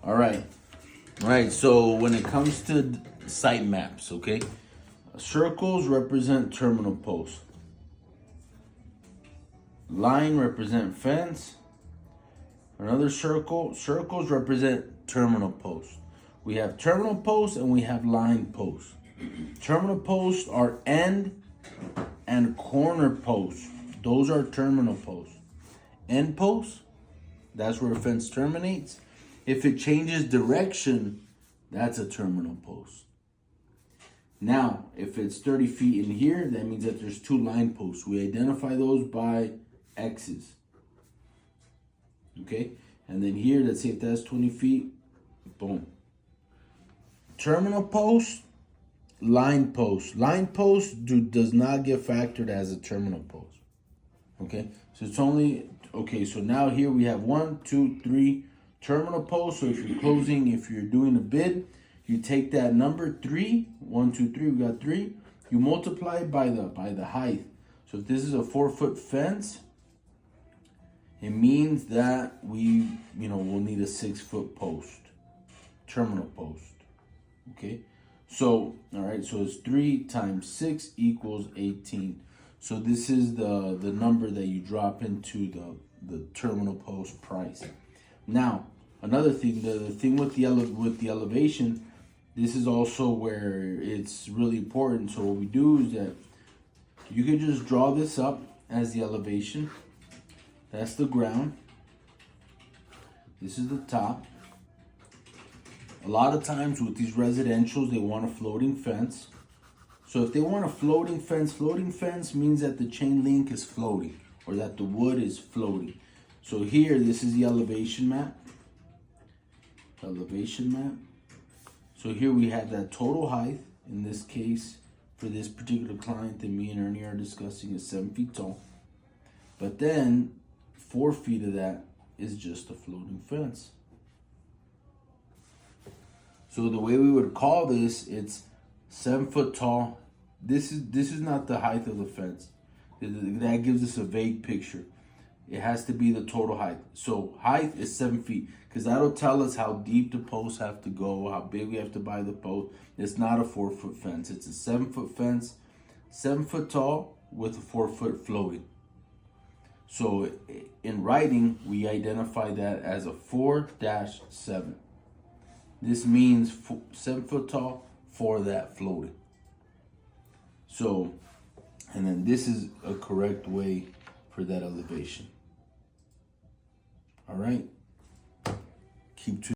All right. All right. So when it comes to site maps, okay, circles represent terminal posts. Line represent fence. Another circles represent terminal posts. We have terminal posts and we have line posts. Terminal posts are end and corner posts. Those are terminal posts. End posts, that's where a fence terminates. If it changes direction, that's a terminal post. Now, if it's 30 feet in here, that means that there's two line posts. We identify those by X's. Okay? And then here, let's say if that's 20 feet, boom. Terminal post, line post. Line post does not get factored as a terminal post. Okay? So it's only, okay, so now here we have 1, 2, 3 terminal posts. So if you're doing a bid, you take that number 3, 1, 2, 3, we got 3. You multiply it by the height. So if this is a 4-foot fence, it means that we'll need a 6-foot post, terminal post. Okay, so all right, so it's 3 times 6 equals 18. So this is the number that you drop into the terminal post price. Now another thing, the thing with the elevation, this is also where it's really important. So what we do is that you can just draw this up as the elevation. That's the ground. This is the top. A lot of times with these residentials, they want a floating fence. So if they want a floating fence means that the chain link is floating or that the wood is floating. So here, this is the elevation map. Elevation map. So here we have that total height. In this case, for this particular client that me and Ernie are discussing, is 7 feet tall. But then 4 feet of that is just a floating fence. So the way we would call this, it's 7 foot tall. This is not the height of the fence. That gives us a vague picture. It has to be the total height. So height is 7 feet, because that'll tell us how deep the posts have to go, how big we have to buy the post. It's not a 4-foot fence. It's a 7-foot fence, 7 foot tall with a 4-foot floating. So in writing, we identify that as a 4-7. This means 7 foot tall for that floating. So, and then this is a correct way for that elevation. All right. Keep